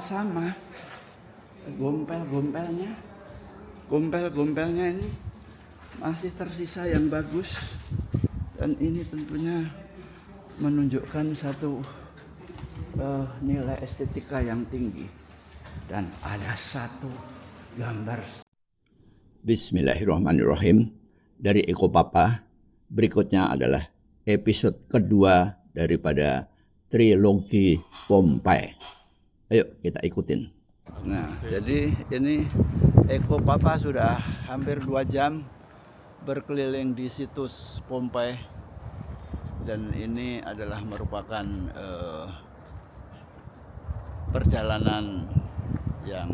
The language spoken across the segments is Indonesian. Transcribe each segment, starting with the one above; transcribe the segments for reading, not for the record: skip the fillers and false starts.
sama gompel-gompelnya ini masih tersisa yang bagus, dan ini tentunya menunjukkan satu nilai estetika yang tinggi. Dan ada satu gambar. Bismillahirrahmanirrahim. Dari Eko Papa, berikutnya adalah episode kedua daripada trilogi Pompeii. Ayo kita ikutin. Nah, jadi ini Eko Papa sudah hampir 2 jam berkeliling di situs Pompeii, dan ini adalah merupakan perjalanan yang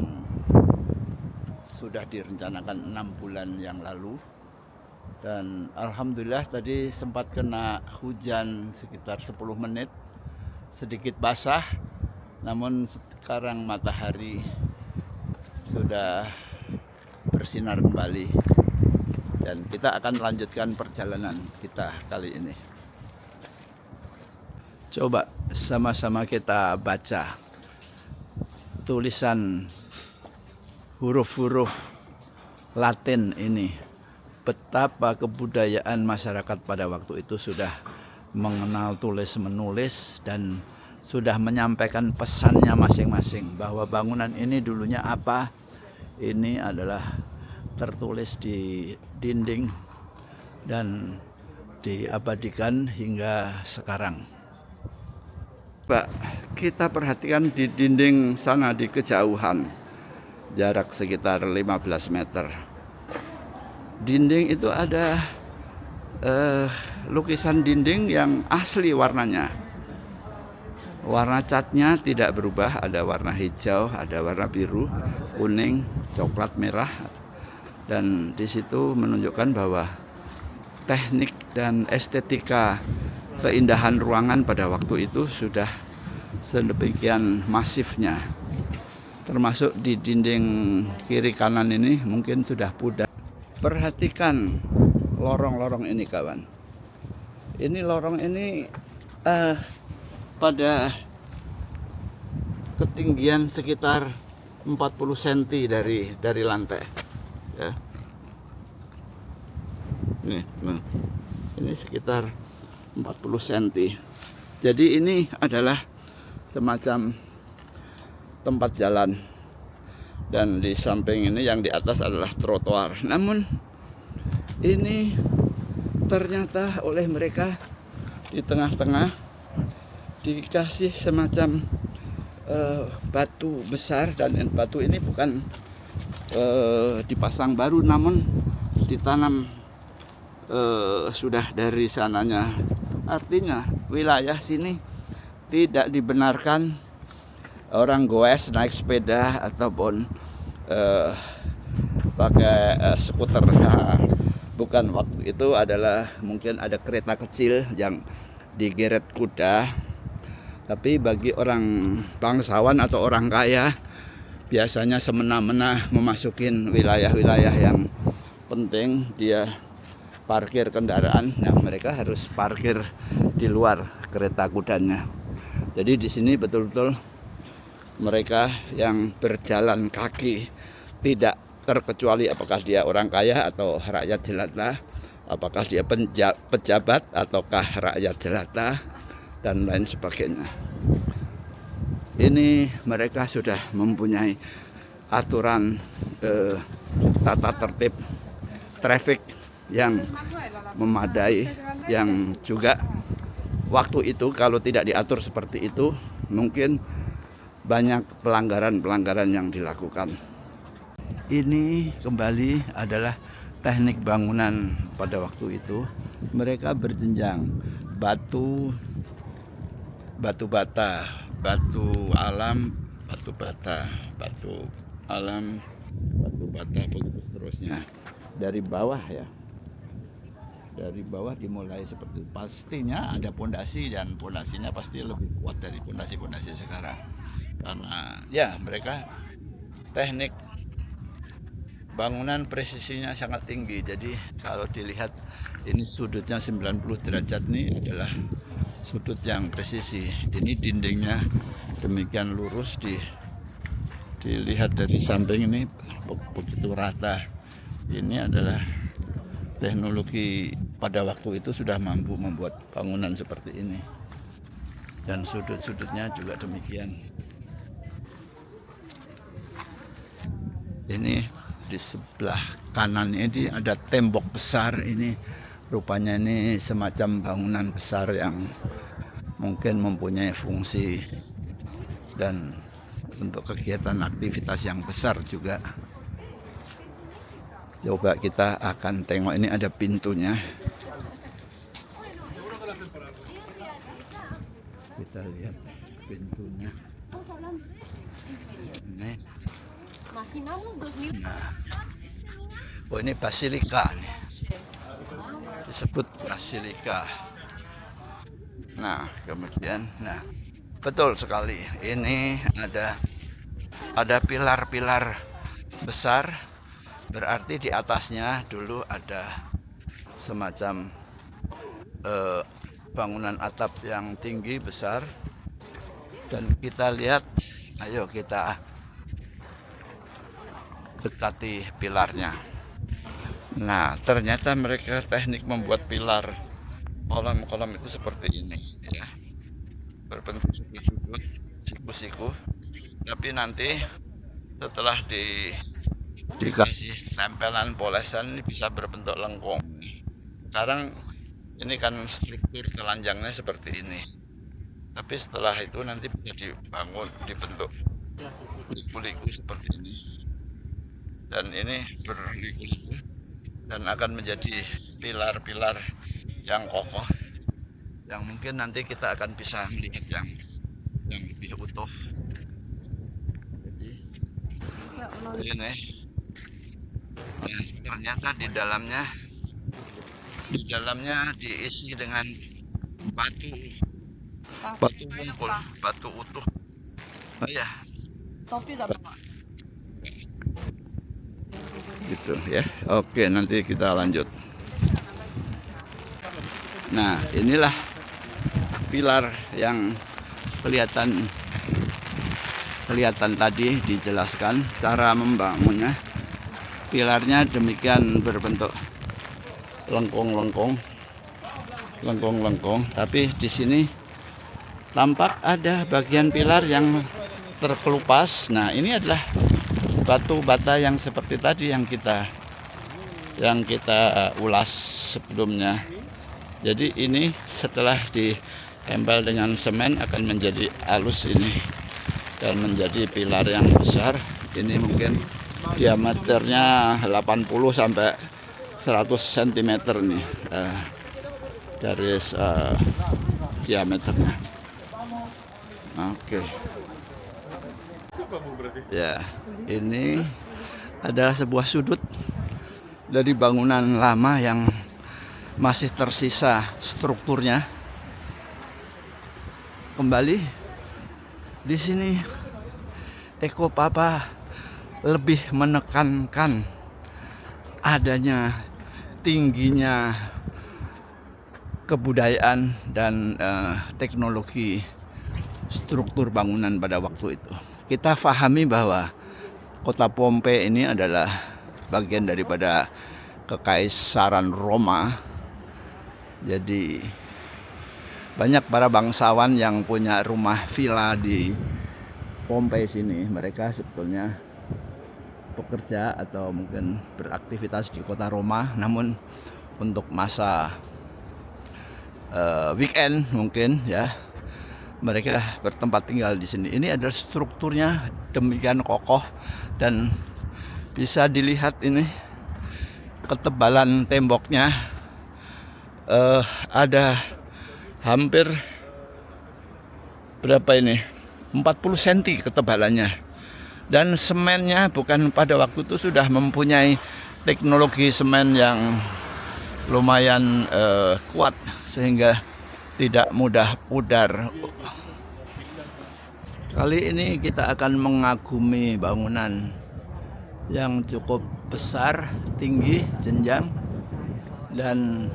sudah direncanakan 6 bulan yang lalu. Dan alhamdulillah tadi sempat kena hujan sekitar 10 menit, sedikit basah, namun sekarang matahari sudah bersinar kembali, dan kita akan melanjutkan perjalanan kita kali ini. Coba sama-sama kita baca tulisan huruf-huruf Latin ini. Betapa kebudayaan masyarakat pada waktu itu sudah mengenal tulis-menulis dan sudah menyampaikan pesannya masing-masing, bahwa bangunan ini dulunya apa. Ini adalah tertulis di dinding dan diabadikan hingga sekarang. Pak, kita perhatikan di dinding sana di kejauhan, jarak sekitar 15 meter. Dinding itu ada lukisan dinding yang asli warnanya. Warna catnya tidak berubah, ada warna hijau, ada warna biru, kuning, coklat, merah. Dan di situ menunjukkan bahwa teknik dan estetika keindahan ruangan pada waktu itu sudah sedemikian masifnya. Termasuk di dinding kiri kanan ini mungkin sudah pudar. Perhatikan lorong-lorong ini, kawan. Ini lorong ini pada ketinggian sekitar 40 cm dari lantai. Ya. Ini sekitar 40 cm. Jadi ini adalah semacam tempat jalan, dan di samping ini yang di atas adalah trotoar. Namun ini ternyata oleh mereka di tengah-tengah dikasih semacam batu besar, dan batu ini bukan dipasang baru, namun ditanam sudah dari sananya. Artinya wilayah sini tidak dibenarkan orang goes naik sepeda ataupun pakai skuter. Bukan, waktu itu adalah mungkin ada kereta kecil yang digeret kuda. Tapi bagi orang bangsawan atau orang kaya, biasanya semena-mena memasukin wilayah-wilayah yang penting, dia parkir kendaraan. Nah, mereka harus parkir di luar kereta kudanya. Jadi di sini betul-betul mereka yang berjalan kaki, tidak terkecuali apakah dia orang kaya atau rakyat jelata, apakah dia pejabat ataukah rakyat jelata, dan lain sebagainya. Ini mereka sudah mempunyai aturan tata tertib traffic yang memadai, yang juga waktu itu kalau tidak diatur seperti itu mungkin banyak pelanggaran-pelanggaran yang dilakukan. Ini kembali adalah teknik bangunan pada waktu itu. Mereka berjenjang, batu bata, batu alam, batu bata, begitu seterusnya. Dari bawah ya. Dari bawah dimulai seperti itu. Pastinya ada pondasi, dan pondasinya pasti lebih kuat dari pondasi-pondasi sekarang. Karena ya mereka teknik bangunan presisinya sangat tinggi. Jadi kalau dilihat ini sudutnya 90 derajat, ini adalah sudut yang presisi. Ini dindingnya demikian lurus dilihat dari samping ini begitu rata. Ini adalah teknologi pada waktu itu sudah mampu membuat bangunan seperti ini, dan sudut-sudutnya juga demikian. Ini di sebelah kanan ini ada tembok besar. Ini rupanya ini semacam bangunan besar yang mungkin mempunyai fungsi dan untuk kegiatan aktivitas yang besar juga. Coba kita akan tengok, ini ada pintunya. Kita lihat pintunya. Ini. Nah, oh ini basilika nih. Disebut basilika. Nah, kemudian, nah betul sekali. Ini ada pilar-pilar besar, berarti di atasnya dulu ada semacam bangunan atap yang tinggi besar. Dan kita lihat, ayo kita dekati pilarnya. Nah, ternyata mereka teknik membuat pilar kolam-kolam itu seperti ini ya, berbentuk sudut-sudut, siku-siku. Tapi nanti setelah dikasih tempelan polesan ini bisa berbentuk lengkung. Sekarang ini kan struktur telanjangnya seperti ini, tapi setelah itu nanti bisa dibangun dibentuk liku-liku seperti ini, dan ini berliku-liku dan akan menjadi pilar-pilar yang kokoh, yang mungkin nanti kita akan bisa melihat yang lebih utuh. Jadi ini, nah, ternyata di dalamnya diisi dengan batu wungkul, batu utuh. Oh ya, gitu ya. Oke, nanti kita lanjut. Nah, inilah pilar yang kelihatan tadi dijelaskan cara membangunnya. Pilarnya demikian berbentuk lengkung, tapi di sini tampak ada bagian pilar yang terkelupas. Nah, ini adalah batu bata yang seperti tadi yang kita ulas sebelumnya. Jadi ini setelah ditempel dengan semen akan menjadi halus ini dan menjadi pilar yang besar. Ini mungkin diameternya 80 sampai 100 cm nih, garis diameternya. Oke. Ya, ini adalah sebuah sudut dari bangunan lama yang masih tersisa strukturnya. Kembali di sini Eko Papa lebih menekankan adanya tingginya kebudayaan dan teknologi struktur bangunan pada waktu itu. Kita pahami bahwa kota Pompei ini adalah bagian daripada Kekaisaran Roma. Jadi banyak para bangsawan yang punya rumah villa di Pompei sini. Mereka sebetulnya bekerja atau mungkin beraktivitas di kota Roma, namun untuk masa weekend mungkin ya mereka bertempat tinggal di sini. Ini adalah strukturnya demikian kokoh dan bisa dilihat ini ketebalan temboknya. Ada hampir berapa ini? 40 cm ketebalannya. Dan semennya bukan pada waktu itu sudah mempunyai teknologi semen yang lumayan kuat sehingga tidak mudah pudar. Kali ini kita akan mengagumi bangunan yang cukup besar, tinggi, jenjang, dan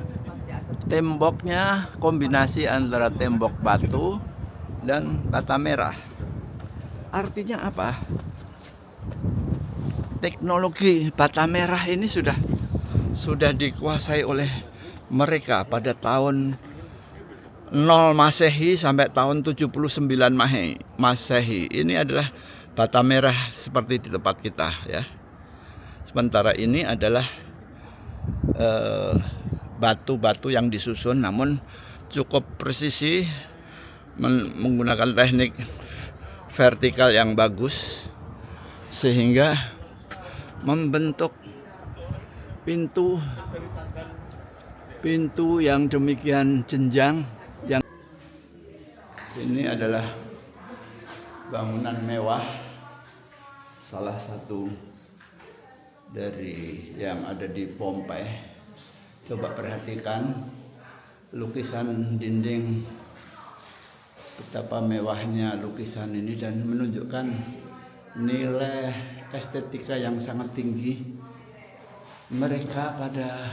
temboknya kombinasi antara tembok batu dan bata merah. Artinya apa? teknologi bata merah ini sudah dikuasai oleh mereka pada tahun 0 Masehi sampai tahun 79 Masehi. Ini adalah bata merah seperti di tempat kita ya. Sementara ini adalah batu-batu yang disusun namun cukup presisi menggunakan teknik vertikal yang bagus sehingga membentuk pintu yang demikian jenjang. Yang ini adalah bangunan mewah, salah satu dari yang ada di Pompei. Coba perhatikan lukisan dinding, betapa mewahnya lukisan ini dan menunjukkan nilai estetika yang sangat tinggi. Mereka pada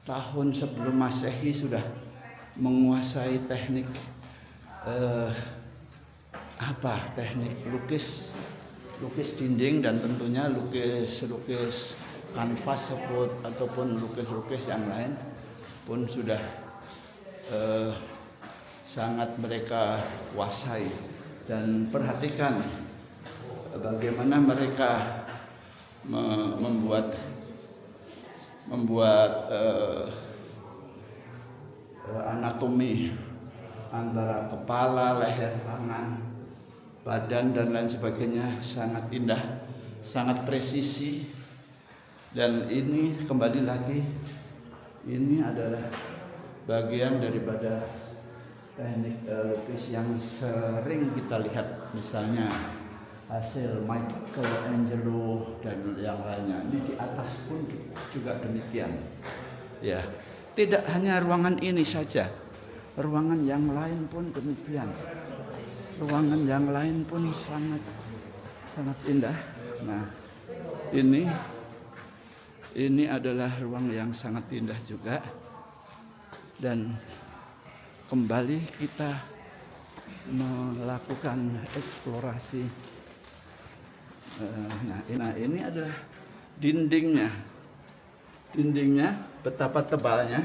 tahun sebelum Masehi sudah menguasai teknik teknik lukis dinding dan tentunya lukis kanvas ataupun lukis yang lain pun sudah sangat mereka kuasai. Dan perhatikan bagaimana mereka membuat anatomi antara kepala, leher, tangan, badan dan lain sebagainya sangat indah, sangat presisi. Dan ini kembali lagi, ini adalah bagian daripada teknik lukis yang sering kita lihat, misalnya hasil Michelangelo dan yang lainnya. Ini di atas pun juga demikian. Ya, tidak hanya ruangan ini saja, ruangan yang lain pun demikian. Ruangan yang lain pun sangat indah. Nah, ini adalah ruang yang sangat indah juga. Dan kembali kita melakukan eksplorasi. Nah, ini adalah dindingnya, betapa tebalnya,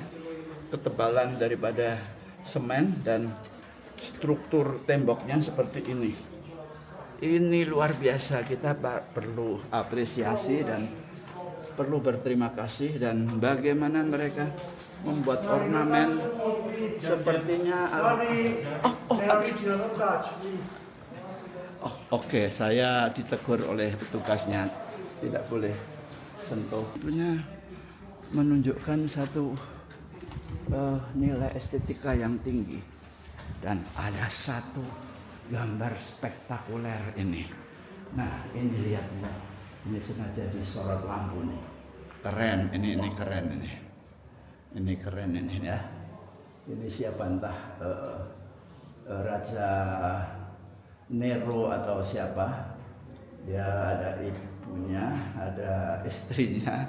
ketebalan daripada semen dan struktur temboknya seperti ini. Ini luar biasa, kita perlu apresiasi dan perlu berterima kasih. Dan bagaimana mereka membuat ornamen sepertinya Oke, saya ditegur oleh petugasnya, tidak boleh sentuh. Tentunya menunjukkan satu nilai estetika yang tinggi. Dan ada satu gambar spektakuler ini. Nah, ini lihat nih. Ini sengaja disorot lampu nih. Keren, ini keren ini. Ini keren ini ya. Ini siapa entah Raja Nero atau siapa. Dia ada ibunya, ada istrinya.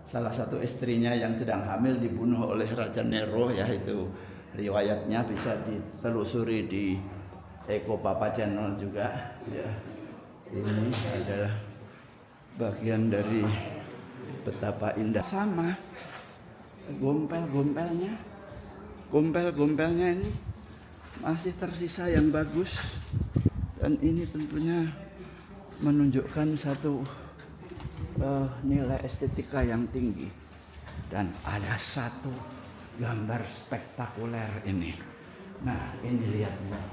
Salah satu istrinya yang sedang hamil dibunuh oleh Raja Nero, yaitu riwayatnya bisa ditelusuri di Eko Papa Channel juga ya. Ini adalah bagian dari betapa indah. Sama gompel-gompelnya ini masih tersisa yang bagus. Dan ini tentunya menunjukkan satu nilai estetika yang tinggi. Dan ada satu gambar spektakuler ini. Nah, ini lihat nih.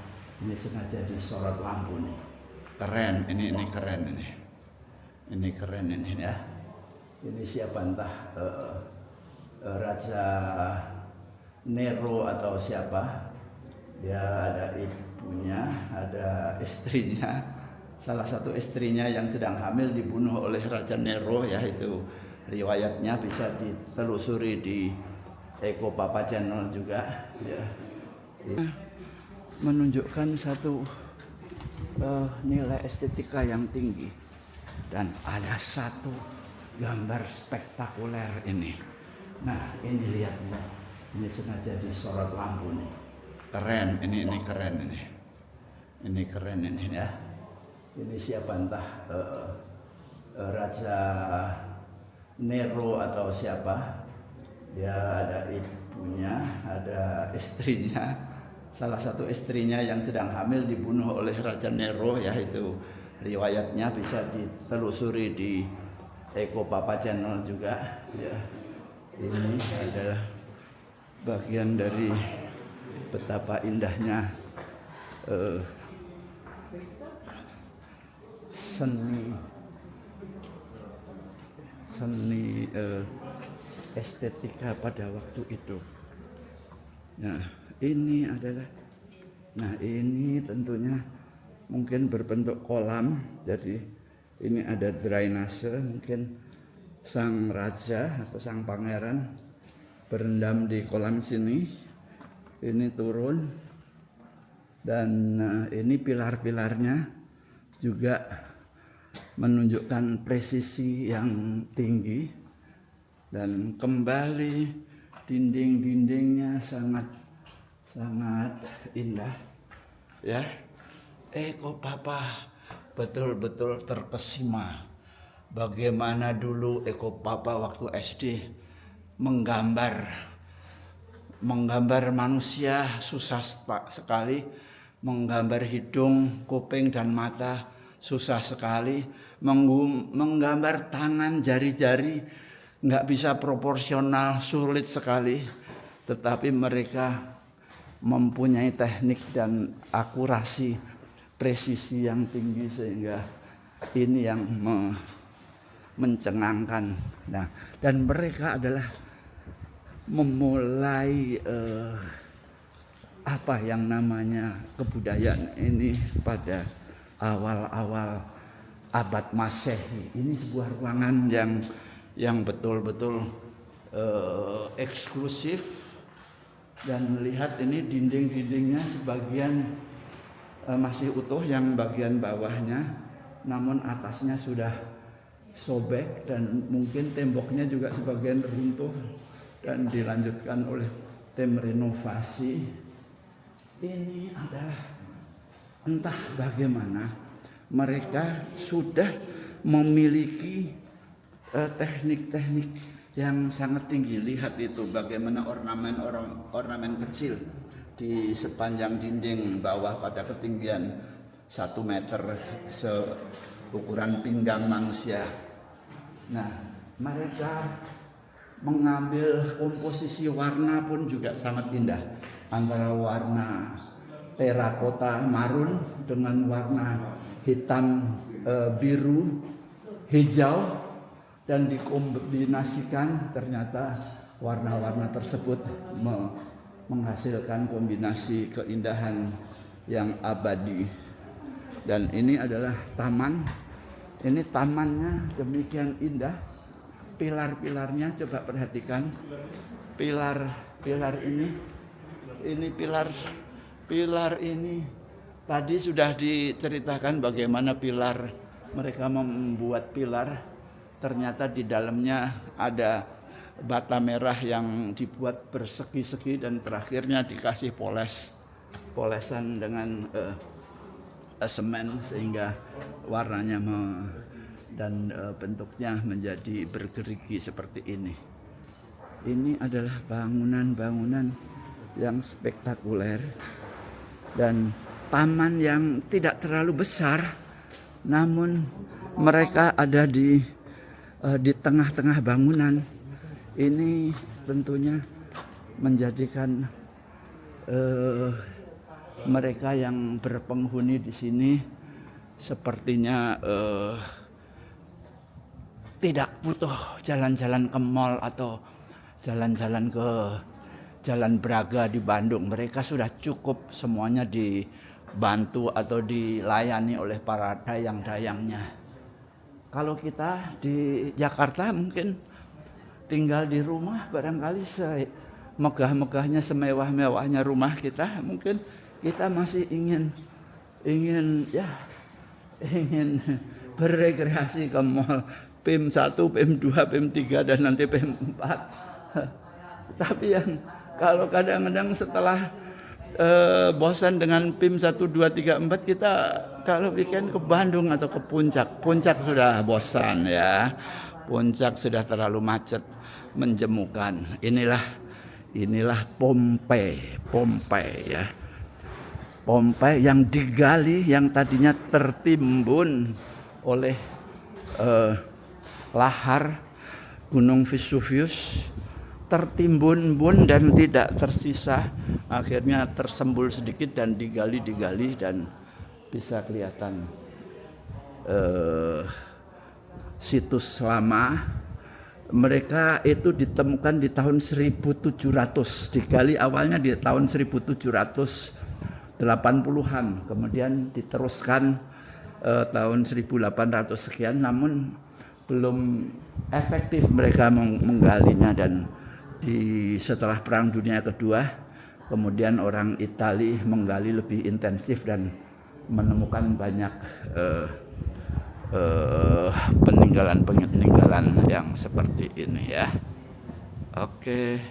Ini sengaja disorot lampu nih. Keren, ini keren ini. Ini keren ini ya. Ini siapa entah Raja Nero atau siapa. Dia ada ibunya, ada istrinya. Salah satu istrinya yang sedang hamil dibunuh oleh Raja Nero, yaitu riwayatnya bisa ditelusuri di Eko Papa Channel juga ya. Menunjukkan satu nilai estetika yang tinggi. Dan ada satu gambar spektakuler ini. Nah, ini lihat nih. Ini sengaja disorot lampu nih. Keren, ini keren ini. Ini keren ini ya. Ini siapa entah Raja Nero atau siapa. Dia ada ibunya, ada istrinya. Salah satu istrinya yang sedang hamil dibunuh oleh Raja Nero, ya itu riwayatnya bisa ditelusuri di Eko Papa Channel juga. Ya, ini adalah bagian dari betapa indahnya seni estetika pada waktu itu. Nah, ini tentunya mungkin berbentuk kolam. Jadi ini ada drainase, mungkin sang raja atau sang pangeran berendam di kolam sini. Ini turun, dan ini pilar-pilarnya juga menunjukkan presisi yang tinggi, dan kembali dinding-dindingnya sangat indah, ya. Eko Papa betul-betul terkesima bagaimana dulu Eko Papa waktu SD menggambar manusia susah sekali, menggambar hidung, kuping, dan mata susah sekali, menggambar tangan, jari-jari nggak bisa proporsional, sulit sekali. Tetapi mereka mempunyai teknik dan akurasi, presisi yang tinggi, sehingga ini yang mencengangkan. Nah, dan mereka adalah memulai apa yang namanya kebudayaan ini pada awal-awal abad Masehi. Ini sebuah ruangan yang betul-betul eksklusif, dan lihat ini dinding-dindingnya sebagian masih utuh, yang bagian bawahnya, namun atasnya sudah sobek, dan mungkin temboknya juga sebagian runtuh dan dilanjutkan oleh tim renovasi. Ini adalah entah bagaimana mereka sudah memiliki teknik-teknik yang sangat tinggi. Lihat itu bagaimana ornamen kecil di sepanjang dinding bawah pada ketinggian 1 meter, seukuran pinggang manusia. Nah, mereka mengambil komposisi warna pun juga sangat indah, antara warna terakota marun dengan warna hitam, biru, hijau, dan dikombinasikan. Ternyata warna-warna tersebut menghasilkan kombinasi keindahan yang abadi. Dan ini adalah taman. Ini tamannya demikian indah. Pilar-pilarnya coba perhatikan. Pilar ini pilar ini tadi sudah diceritakan bagaimana mereka membuat pilar. Ternyata di dalamnya ada bata merah yang dibuat bersegi-segi, dan terakhirnya dikasih polesan dengan semen, sehingga warnanya dan bentuknya menjadi bergerigi seperti ini. Ini adalah bangunan-bangunan yang spektakuler, dan taman yang tidak terlalu besar, namun mereka ada di tengah-tengah bangunan. Ini tentunya menjadikan mereka yang berpenghuni di sini sepertinya tidak butuh jalan-jalan ke mall atau jalan-jalan ke Jalan Braga di Bandung. Mereka sudah cukup semuanya dibantu atau dilayani oleh para dayang-dayangnya. Kalau kita di Jakarta mungkin tinggal di rumah, barangkali semegah-megahnya, semewah-mewahnya rumah kita, mungkin kita masih ingin berrekreasi ke mall. PIM 1, PIM 2, PIM 3, dan nanti PIM 4. Tapi kalau kadang-kadang setelah bosan dengan PIM 1, 2, 3, 4, kita Kalau weekend ke Bandung atau ke Puncak, Puncak sudah bosan ya. Puncak sudah terlalu macet, menjemukan. Inilah Pompei ya. Pompei yang digali, yang tadinya tertimbun oleh lahar Gunung Vesuvius, tertimbun-bun dan tidak tersisa, akhirnya tersembul sedikit dan digali dan bisa kelihatan situs lama. Mereka itu ditemukan di tahun 1700, digali awalnya di tahun 1780-an, kemudian diteruskan tahun 1800 sekian, namun belum efektif mereka menggalinya. Dan setelah Perang Dunia Kedua, kemudian orang Italia menggali lebih intensif dan menemukan banyak peninggalan yang seperti ini ya. Oke.